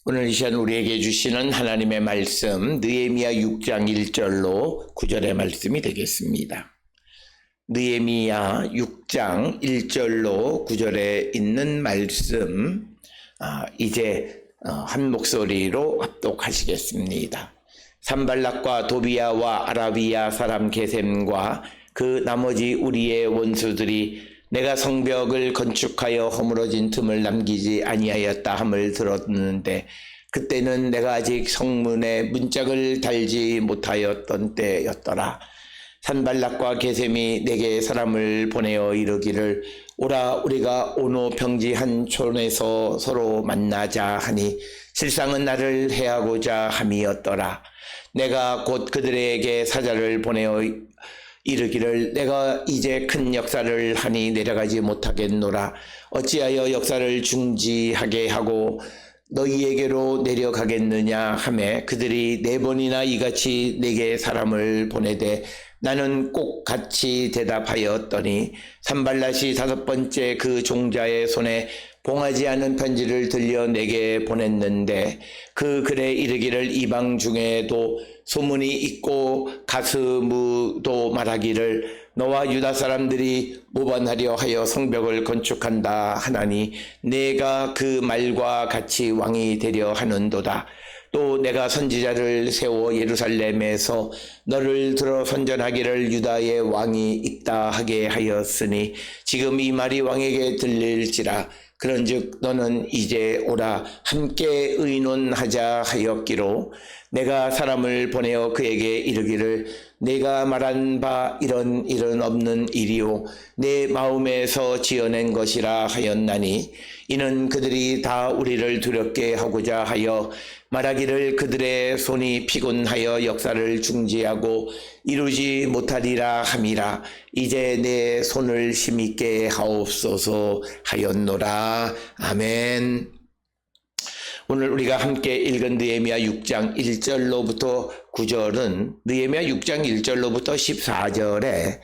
오늘 이 시간 우리에게 주시는 하나님의 말씀 느헤미야 6장 1절로 9절의 말씀이 되겠습니다. 느헤미야 6장 1절로 9절에 있는 말씀 이제 한 목소리로 합독하시겠습니다. 산발락과 도비야와 아라비야 사람 게셈과 그 나머지 우리의 원수들이 내가 성벽을 건축하여 허물어진 틈을 남기지 아니하였다 함을 들었는데 그때는 내가 아직 성문에 문짝을 달지 못하였던 때였더라. 산발락과 게셈이 내게 사람을 보내어 이르기를 오라 우리가 오노 평지 한 촌에서 서로 만나자 하니 실상은 나를 해하고자 함이었더라. 내가 곧 그들에게 사자를 보내어 이르기를 내가 이제 큰 역사를 하니 내려가지 못하겠노라. 어찌하여 역사를 중지하게 하고 너희에게로 내려가겠느냐 하매 그들이 4번이나 이같이 내게 사람을 보내되 나는 꼭 같이 대답하였더니 산발랏이 5번째 그 종자의 손에 봉하지 않은 편지를 들려 내게 보냈는데 그 글에 이르기를 이방 중에도 소문이 있고 가스무도 말하기를 너와 유다 사람들이 모반하려 하여 성벽을 건축한다 하나니 내가 그 말과 같이 왕이 되려 하는도다. 또 내가 선지자를 세워 예루살렘에서 너를 들어 선전하기를 유다의 왕이 있다 하게 하였으니 지금 이 말이 왕에게 들릴지라. 그런즉 너는 이제 오라 함께 의논하자 하였기로 내가 사람을 보내어 그에게 이르기를 내가 말한 바 이런 일은 없는 일이요 내 마음에서 지어낸 것이라 하였나니 이는 그들이 다 우리를 두렵게 하고자 하여 말하기를 그들의 손이 피곤하여 역사를 중지하고 이루지 못하리라 함이라. 이제 내 손을 힘있게 하옵소서 하였노라. 아멘. 오늘 우리가 함께 읽은 느헤미야 6장 1절로부터 9절은 느헤미야 6장 1절로부터 14절에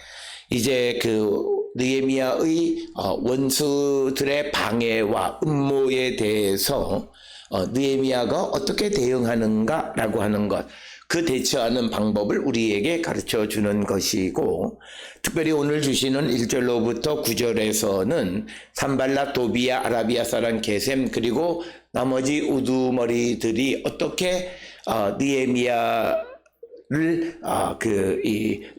이제 그 느헤미야의 원수들의 방해와 음모에 대해서 느헤미야가 어떻게 대응하는가라고 하는 것, 그 대처하는 방법을 우리에게 가르쳐 주는 것이고, 특별히 오늘 주시는 1절로부터 9절에서는 산발랏, 도비야, 아라비야 사람 게셈 그리고 나머지 우두머리들이 어떻게 느헤미야를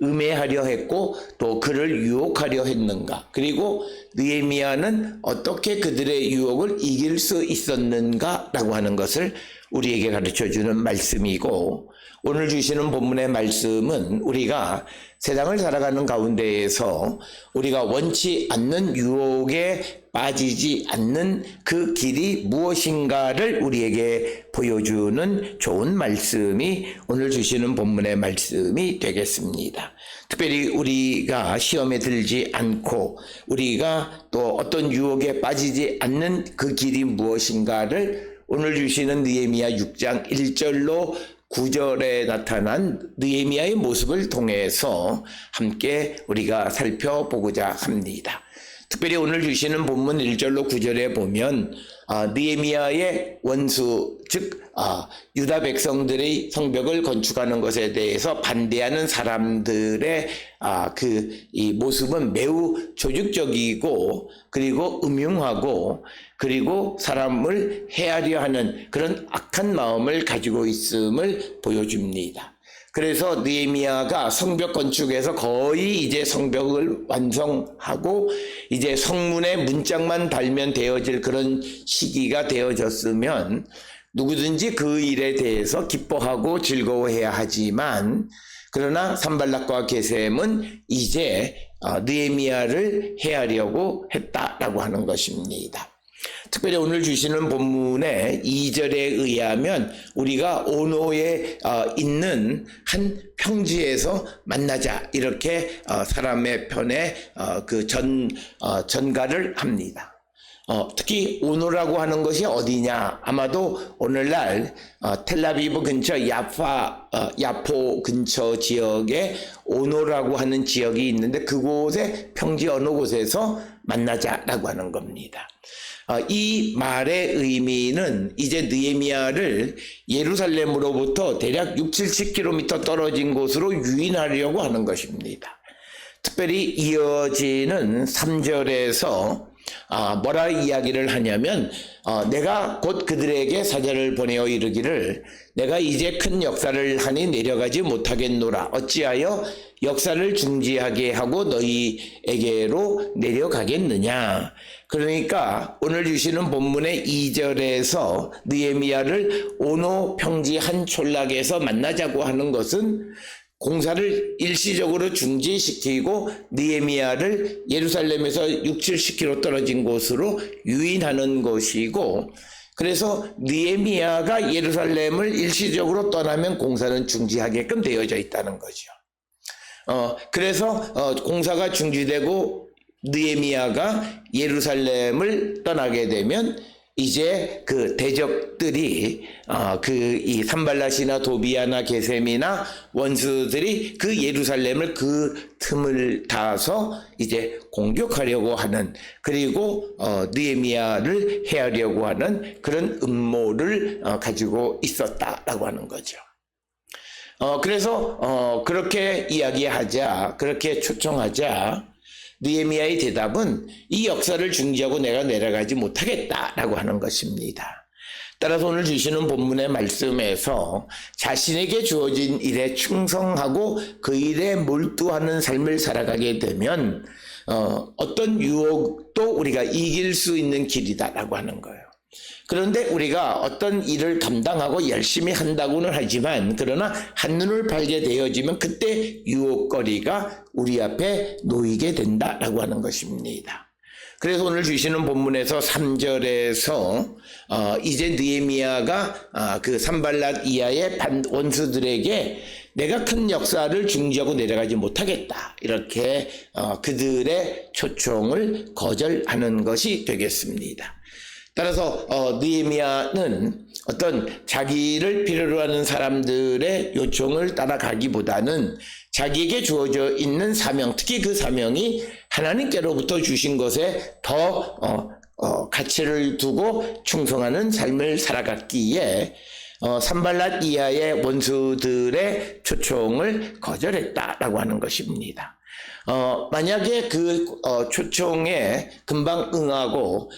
음해하려 했고 또 그를 유혹하려 했는가, 그리고 느헤미야는 어떻게 그들의 유혹을 이길 수 있었는가라고 하는 것을 우리에게 가르쳐주는 말씀이고, 오늘 주시는 본문의 말씀은 우리가 세상을 살아가는 가운데에서 우리가 원치 않는 유혹에 빠지지 않는 그 길이 무엇인가를 우리에게 보여주는 좋은 말씀이 오늘 주시는 본문의 말씀이 되겠습니다. 특별히 우리가 시험에 들지 않고 우리가 또 어떤 유혹에 빠지지 않는 그 길이 무엇인가를 오늘 주시는 느헤미야 6장 1절로 9절에 나타난 느헤미야의 모습을 통해서 함께 우리가 살펴보고자 합니다. 특별히 오늘 주시는 본문 1절로 9절에 보면 느헤미야의 원수, 즉 유다 백성들의 성벽을 건축하는 것에 대해서 반대하는 사람들의 이 모습은 매우 조직적이고 그리고 음흉하고 그리고 사람을 해하려 하는 그런 악한 마음을 가지고 있음을 보여줍니다. 그래서 느헤미야가 성벽 건축에서 거의 이제 성벽을 완성하고 이제 성문에 문짝만 달면 되어질 그런 시기가 되어졌으면 누구든지 그 일에 대해서 기뻐하고 즐거워해야 하지만, 그러나 산발락과 게셈은 이제 느헤미야를 해하려고 했다라고 하는 것입니다. 특별히 오늘 주시는 본문의 2절에 의하면 우리가 오노에 있는 한 평지에서 만나자 이렇게 사람의 편에 전가를 합니다. 특히 오노라고 하는 것이 어디냐? 아마도 오늘날 텔라비브 근처 야포 근처 지역에 오노라고 하는 지역이 있는데 그곳에 평지 어느 곳에서 만나자라고 하는 겁니다. 이 말의 의미는 이제 느헤미야를 예루살렘으로부터 대략 6-70km 떨어진 곳으로 유인하려고 하는 것입니다. 특별히 이어지는 3절에서 뭐라 이야기를 하냐면 내가 곧 그들에게 사자를 보내어 이르기를 내가 이제 큰 역사를 하니 내려가지 못하겠노라. 어찌하여 역사를 중지하게 하고 너희에게로 내려가겠느냐. 그러니까 오늘 주시는 본문의 2절에서 느헤미야를 오노 평지 한 촌락에서 만나자고 하는 것은 공사를 일시적으로 중지시키고 느헤미야를 예루살렘에서 6-70km 떨어진 곳으로 유인하는 것이고, 그래서 느헤미야가 예루살렘을 일시적으로 떠나면 공사는 중지하게끔 되어져 있다는 거죠. 그래서 공사가 중지되고 느헤미야가 예루살렘을 떠나게 되면 이제 그 대적들이 이 산발랏이나 도비아나 게셈이나 원수들이 그 예루살렘을 그 틈을 타서 이제 공격하려고 하는, 그리고 느헤미야를 해하려고 하는 그런 음모를 가지고 있었다라고 하는 거죠. 그래서 그렇게 이야기하자, 그렇게 초청하자 느헤미야의 대답은 이 역사를 중지하고 내가 내려가지 못하겠다라고 하는 것입니다. 따라서 오늘 주시는 본문의 말씀에서 자신에게 주어진 일에 충성하고 그 일에 몰두하는 삶을 살아가게 되면 어떤 유혹도 우리가 이길 수 있는 길이다라고 하는 거예요. 그런데 우리가 어떤 일을 감당하고 열심히 한다고는 하지만 그러나 한눈을 팔게 되어지면 그때 유혹거리가 우리 앞에 놓이게 된다라고 하는 것입니다. 그래서 오늘 주시는 본문에서 3절에서 이제 느헤미야가 그 산발랏 이하의 원수들에게 내가 큰 역사를 중지하고 내려가지 못하겠다, 이렇게 그들의 초청을 거절하는 것이 되겠습니다. 따라서 느헤미야는 어떤 자기를 필요로 하는 사람들의 요청을 따라가기보다는 자기에게 주어져 있는 사명, 특히 그 사명이 하나님께로부터 주신 것에 더 가치를 두고 충성하는 삶을 살아갔기에 산발랏 이하의 원수들의 초청을 거절했다라고 하는 것입니다. 만약에 그 초청에 금방 응하고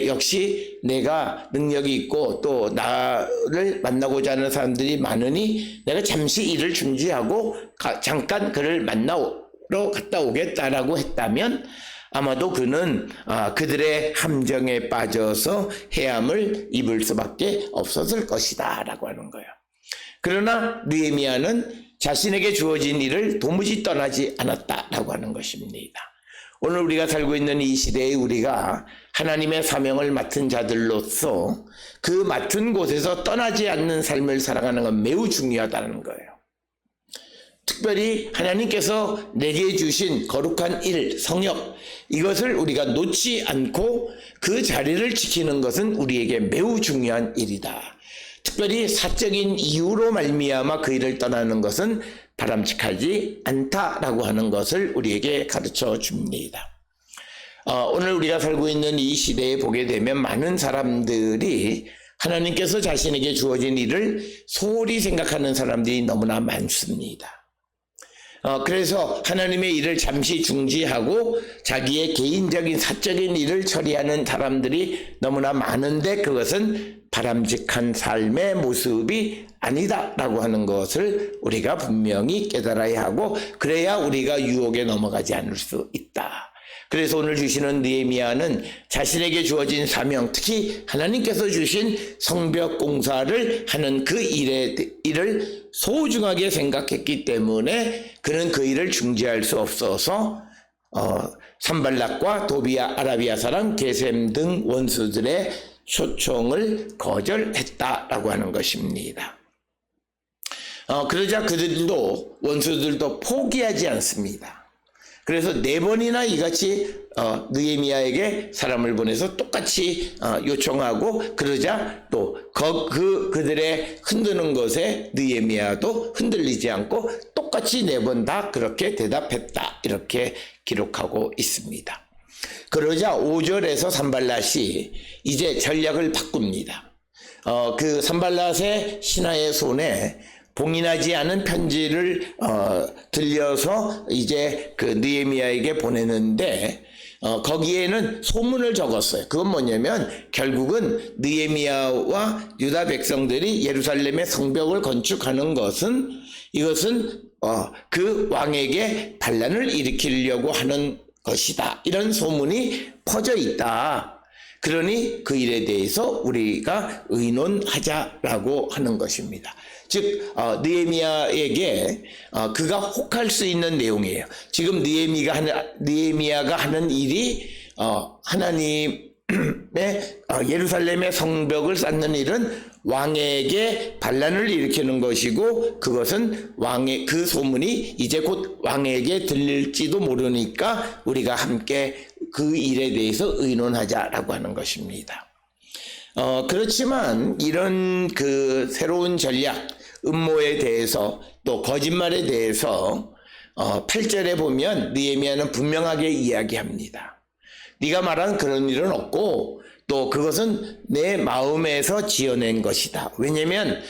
역시 내가 능력이 있고 또 나를 만나고자 하는 사람들이 많으니 내가 잠시 일을 중지하고 잠깐 그를 만나러 갔다 오겠다라고 했다면 아마도 그는 그들의 함정에 빠져서 해함을 입을 수밖에 없었을 것이다 라고 하는 거예요. 그러나 느헤미야는 자신에게 주어진 일을 도무지 떠나지 않았다라고 하는 것입니다. 오늘 우리가 살고 있는 이 시대에 우리가 하나님의 사명을 맡은 자들로서 그 맡은 곳에서 떠나지 않는 삶을 살아가는 건 매우 중요하다는 거예요. 특별히 하나님께서 내게 주신 거룩한 일, 성역, 이것을 우리가 놓지 않고 그 자리를 지키는 것은 우리에게 매우 중요한 일이다. 특별히 사적인 이유로 말미암아 그 일을 떠나는 것은 바람직하지 않다라고 하는 것을 우리에게 가르쳐 줍니다. 오늘 우리가 살고 있는 이 시대에 보게 되면 많은 사람들이 하나님께서 자신에게 주어진 일을 소홀히 생각하는 사람들이 너무나 많습니다. 그래서 하나님의 일을 잠시 중지하고 자기의 개인적인 사적인 일을 처리하는 사람들이 너무나 많은데 그것은 바람직한 삶의 모습이 아니다라고 하는 것을 우리가 분명히 깨달아야 하고, 그래야 우리가 유혹에 넘어가지 않을 수 있다. 그래서 오늘 주시는 느헤미야는 자신에게 주어진 사명, 특히 하나님께서 주신 성벽 공사를 하는 그 일을 소중하게 생각했기 때문에 그는 그 일을 중지할 수 없어서 산발랏과 도비아 아라비아 사람 게셈 등 원수들의 초청을 거절했다라고 하는 것입니다. 그러자 그들도 원수들도 포기하지 않습니다. 그래서 4번이나 이같이 느헤미야에게 사람을 보내서 똑같이 요청하고, 그러자 또 그들의 흔드는 것에 느헤미야도 흔들리지 않고 똑같이 4번 다 그렇게 대답했다, 이렇게 기록하고 있습니다. 그러자 5절에서 산발랏이 이제 전략을 바꿉니다. 그 산발랏의 신하의 손에 봉인하지 않은 편지를 들려서 이제 그 느헤미야에게 보내는데 거기에는 소문을 적었어요. 그건 뭐냐면 결국은 느헤미야와 유다 백성들이 예루살렘의 성벽을 건축하는 것은 이것은 그 왕에게 반란을 일으키려고 하는 것이다. 이런 소문이 퍼져 있다. 그러니 그 일에 대해서 우리가 의논하자라고 하는 것입니다. 즉 느헤미야에게 그가 혹할 수 있는 내용이에요. 지금 느헤미야가 하는 일이 하나님의 예루살렘의 성벽을 쌓는 일은 왕에게 반란을 일으키는 것이고 그것은 그 소문이 이제 곧 왕에게 들릴지도 모르니까 우리가 함께 그 일에 대해서 의논하자라고 하는 것입니다. 그렇지만 이런 그 새로운 전략, 음모에 대해서 또 거짓말에 대해서 8절에 보면 느헤미야는 분명하게 이야기합니다. 네가 말한 그런 일은 없고 또 그것은 내 마음에서 지어낸 것이다. 왜냐하면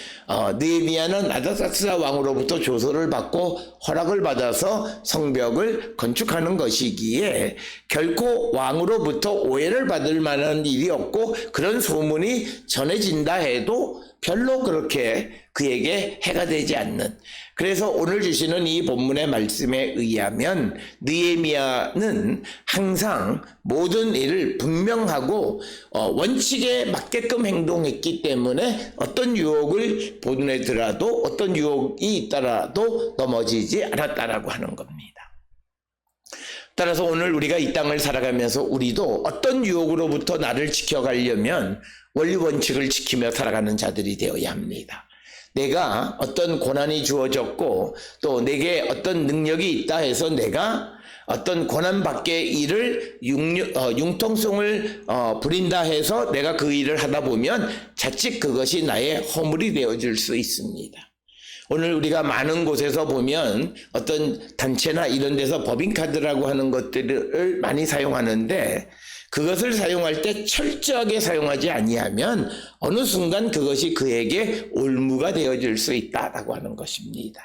느헤미야는 아닥사스다 왕으로부터 조서를 받고 허락을 받아서 성벽을 건축하는 것이기에 결코 왕으로부터 오해를 받을 만한 일이 없고 그런 소문이 전해진다 해도 별로 그렇게 그에게 해가 되지 않는, 그래서 오늘 주시는 이 본문의 말씀에 의하면 느헤미야는 항상 모든 일을 분명하고 원칙에 맞게끔 행동했기 때문에 어떤 유혹을 보내더라도 어떤 유혹이 있더라도 넘어지지 않았다라고 하는 겁니다. 따라서 오늘 우리가 이 땅을 살아가면서 우리도 어떤 유혹으로부터 나를 지켜가려면 원리 원칙을 지키며 살아가는 자들이 되어야 합니다. 내가 어떤 고난이 주어졌고 또 내게 어떤 능력이 있다 해서 내가 어떤 고난 밖의 일을 융통성을 부린다 해서 내가 그 일을 하다 보면 자칫 그것이 나의 허물이 되어질 수 있습니다. 오늘 우리가 많은 곳에서 보면 어떤 단체나 이런 데서 법인카드라고 하는 것들을 많이 사용하는데 그것을 사용할 때 철저하게 사용하지 아니하면 어느 순간 그것이 그에게 올무가 되어질 수 있다라고 하는 것입니다.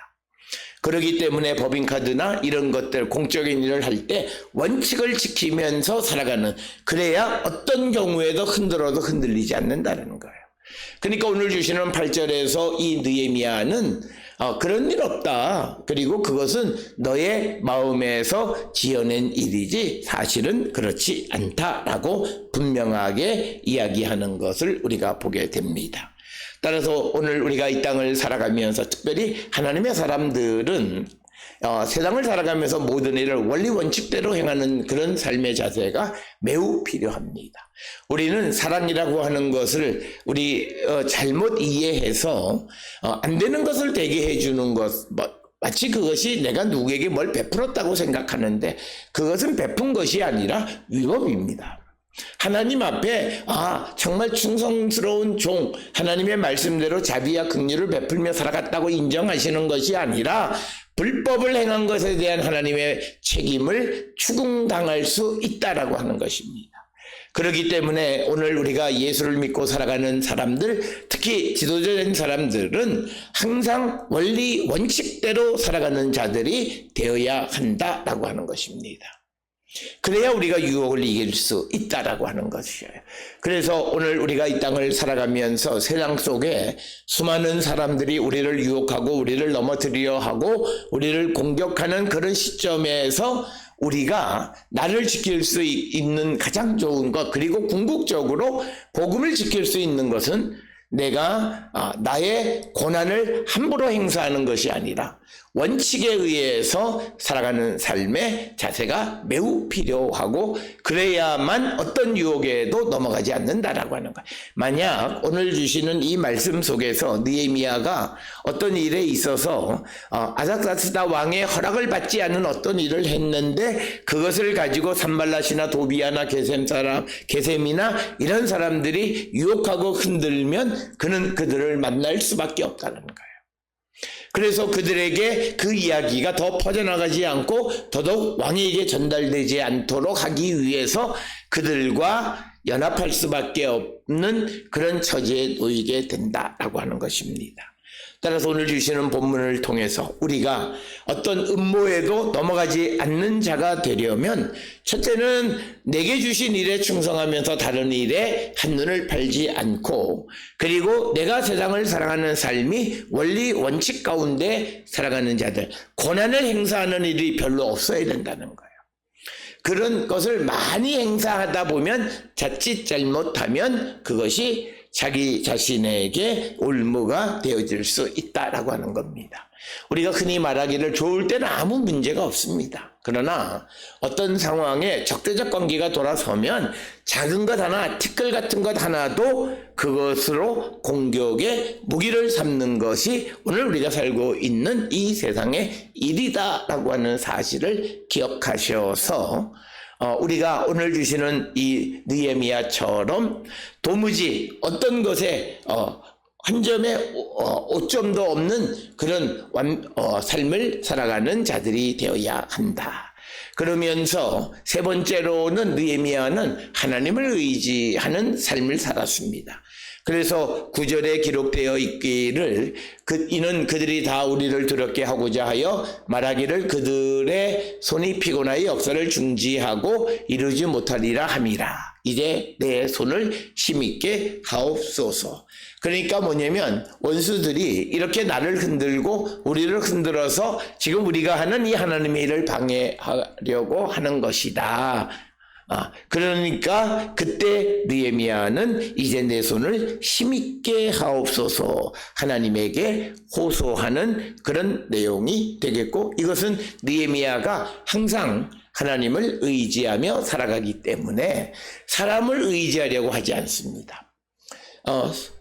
그렇기 때문에 법인카드나 이런 것들 공적인 일을 할 때 원칙을 지키면서 살아가는, 그래야 어떤 경우에도 흔들어도 흔들리지 않는다는 거예요. 그러니까 오늘 주시는 8절에서 이 느헤미야는 그런 일 없다. 그리고 그것은 너의 마음에서 지어낸 일이지 사실은 그렇지 않다라고 분명하게 이야기하는 것을 우리가 보게 됩니다. 따라서 오늘 우리가 이 땅을 살아가면서 특별히 하나님의 사람들은 세상을 살아가면서 모든 일을 원리 원칙대로 행하는 그런 삶의 자세가 매우 필요합니다. 우리는 사랑이라고 하는 것을 우리 잘못 이해해서 안 되는 것을 되게 해주는 것, 마치 그것이 내가 누구에게 뭘 베풀었다고 생각하는데 그것은 베푼 것이 아니라 위법입니다. 하나님 앞에 정말 충성스러운 종, 하나님의 말씀대로 자비와 긍휼을 베풀며 살아갔다고 인정하시는 것이 아니라 불법을 행한 것에 대한 하나님의 책임을 추궁당할 수 있다라고 하는 것입니다. 그렇기 때문에 오늘 우리가 예수를 믿고 살아가는 사람들, 특히 지도자된 사람들은 항상 원리 원칙대로 살아가는 자들이 되어야 한다라고 하는 것입니다. 그래야 우리가 유혹을 이길 수 있다라고 하는 것이에요. 그래서 오늘 우리가 이 땅을 살아가면서 세상 속에 수많은 사람들이 우리를 유혹하고 우리를 넘어뜨리려 하고 우리를 공격하는 그런 시점에서 우리가 나를 지킬 수 있는 가장 좋은 것, 그리고 궁극적으로 복음을 지킬 수 있는 것은 내가 나의 고난을 함부로 행사하는 것이 아니라 원칙에 의해서 살아가는 삶의 자세가 매우 필요하고 그래야만 어떤 유혹에도 넘어가지 않는다라고 하는 거예요. 만약 오늘 주시는 이 말씀 속에서 느헤미야가 어떤 일에 있어서 아닥사스다 왕의 허락을 받지 않은 어떤 일을 했는데 그것을 가지고 산발랏이나 도비아나 게셈이나 이런 사람들이 유혹하고 흔들면 그는 그들을 만날 수밖에 없다는 거예요. 그래서 그들에게 그 이야기가 더 퍼져나가지 않고 더더욱 왕에게 전달되지 않도록 하기 위해서 그들과 연합할 수밖에 없는 그런 처지에 놓이게 된다라고 하는 것입니다. 따라서 오늘 주시는 본문을 통해서 우리가 어떤 음모에도 넘어가지 않는 자가 되려면 첫째는 내게 주신 일에 충성하면서 다른 일에 한눈을 팔지 않고, 그리고 내가 세상을 살아가는 삶이 원리 원칙 가운데 살아가는 자들, 권한을 행사하는 일이 별로 없어야 된다는 거예요. 그런 것을 많이 행사하다 보면 자칫 잘못하면 그것이 자기 자신에게 올무가 되어질 수 있다라고 하는 겁니다. 우리가 흔히 말하기를 좋을 때는 아무 문제가 없습니다. 그러나 어떤 상황에 적대적 관계가 돌아서면 작은 것 하나, 티끌 같은 것 하나도 그것으로 공격의 무기를 삼는 것이 오늘 우리가 살고 있는 이 세상의 일이다라고 하는 사실을 기억하셔서 우리가 오늘 주시는 이 느헤미야처럼 도무지 어떤 것에 한 점의 오점도 없는 그런 삶을 살아가는 자들이 되어야 한다. 그러면서 세 번째로는 느헤미야는 하나님을 의지하는 삶을 살았습니다. 그래서 9절에 기록되어 있기를 이는 그들이 다 우리를 두렵게 하고자 하여 말하기를 그들의 손이 피곤하여 역사를 중지하고 이루지 못하리라 함이라. 이제 내 손을 힘있게 하옵소서. 그러니까 뭐냐면 원수들이 이렇게 나를 흔들고 우리를 흔들어서 지금 우리가 하는 이 하나님의 일을 방해하려고 하는 것이다. 그러니까 그때 느헤미야는 이제 내 손을 힘있게 하옵소서 하나님에게 호소하는 그런 내용이 되겠고, 이것은 느헤미야가 항상 하나님을 의지하며 살아가기 때문에 사람을 의지하려고 하지 않습니다.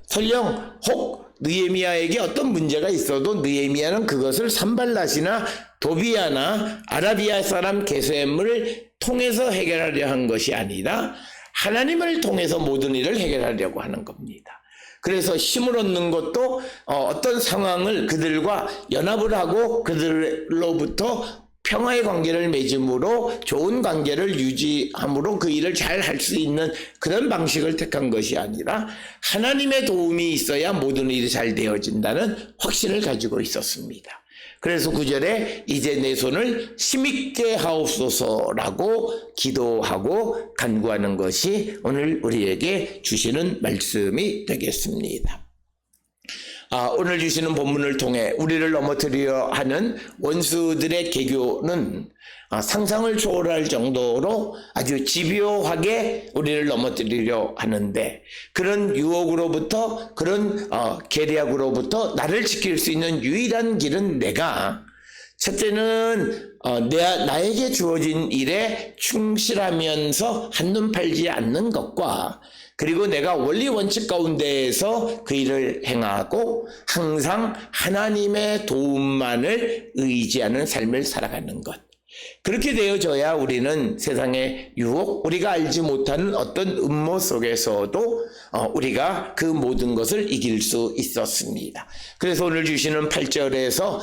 설령 혹 느헤미야에게 어떤 문제가 있어도 느헤미야는 그것을 산발랏이나 도비아나 아라비아 사람 게셈을 통해서 해결하려 한 것이 아니라 하나님을 통해서 모든 일을 해결하려고 하는 겁니다. 그래서 힘을 얻는 것도 어떤 상황을 그들과 연합을 하고 그들로부터 평화의 관계를 맺음으로 좋은 관계를 유지함으로 그 일을 잘 할 수 있는 그런 방식을 택한 것이 아니라 하나님의 도움이 있어야 모든 일이 잘 되어진다는 확신을 가지고 있었습니다. 그래서 9절에 이제 내 손을 힘있게 하옵소서라고 기도하고 간구하는 것이 오늘 우리에게 주시는 말씀이 되겠습니다. 오늘 주시는 본문을 통해 우리를 넘어뜨리려 하는 원수들의 계교는 상상을 초월할 정도로 아주 집요하게 우리를 넘어뜨리려 하는데, 그런 유혹으로부터 그런 계략으로부터 나를 지킬 수 있는 유일한 길은 내가 첫째는 나에게 주어진 일에 충실하면서 한눈 팔지 않는 것과, 그리고 내가 원리 원칙 가운데에서 그 일을 행하고 항상 하나님의 도움만을 의지하는 삶을 살아가는 것. 그렇게 되어져야 우리는 세상의 유혹, 우리가 알지 못하는 어떤 음모 속에서도 우리가 그 모든 것을 이길 수 있었습니다. 그래서 오늘 주시는 8절에서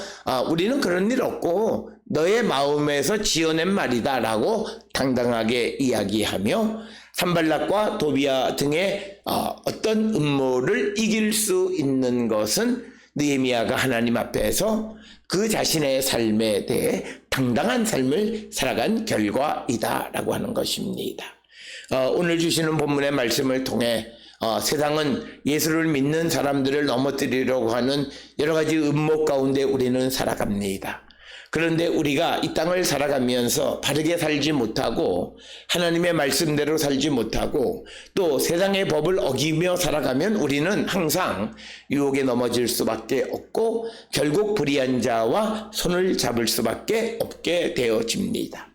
우리는 그런 일 없고 너의 마음에서 지어낸 말이다 라고 당당하게 이야기하며 산발랏과 도비아 등의 어떤 음모를 이길 수 있는 것은 느헤미야가 하나님 앞에서 그 자신의 삶에 대해 당당한 삶을 살아간 결과이다라고 하는 것입니다. 오늘 주시는 본문의 말씀을 통해 세상은 예수를 믿는 사람들을 넘어뜨리려고 하는 여러 가지 음모 가운데 우리는 살아갑니다. 그런데 우리가 이 땅을 살아가면서 바르게 살지 못하고 하나님의 말씀대로 살지 못하고 또 세상의 법을 어기며 살아가면 우리는 항상 유혹에 넘어질 수밖에 없고 결국 불의한 자와 손을 잡을 수밖에 없게 되어집니다.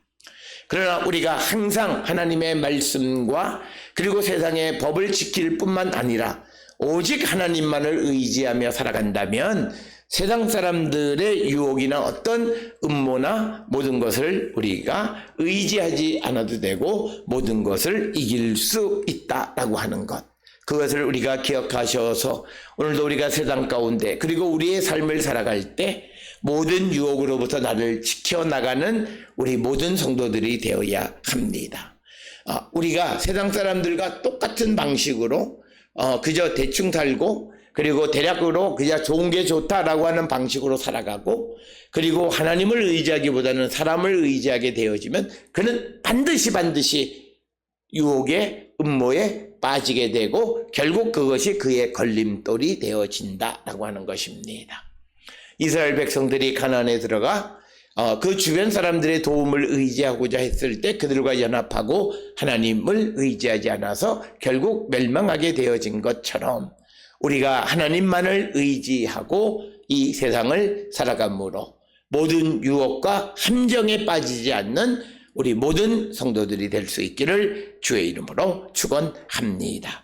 그러나 우리가 항상 하나님의 말씀과 그리고 세상의 법을 지킬 뿐만 아니라 오직 하나님만을 의지하며 살아간다면 세상 사람들의 유혹이나 어떤 음모나 모든 것을 우리가 의지하지 않아도 되고 모든 것을 이길 수 있다라고 하는 것. 그것을 우리가 기억하셔서 오늘도 우리가 세상 가운데 그리고 우리의 삶을 살아갈 때 모든 유혹으로부터 나를 지켜나가는 우리 모든 성도들이 되어야 합니다. 우리가 세상 사람들과 똑같은 방식으로 그저 대충 살고 그리고 대략으로 그냥 좋은 게 좋다라고 하는 방식으로 살아가고 그리고 하나님을 의지하기보다는 사람을 의지하게 되어지면 그는 반드시 유혹의 음모에 빠지게 되고 결국 그것이 그의 걸림돌이 되어진다라고 하는 것입니다. 이스라엘 백성들이 가나안에 들어가 그 주변 사람들의 도움을 의지하고자 했을 때 그들과 연합하고 하나님을 의지하지 않아서 결국 멸망하게 되어진 것처럼 우리가 하나님만을 의지하고 이 세상을 살아감으로 모든 유혹과 함정에 빠지지 않는 우리 모든 성도들이 될 수 있기를 주의 이름으로 축원합니다.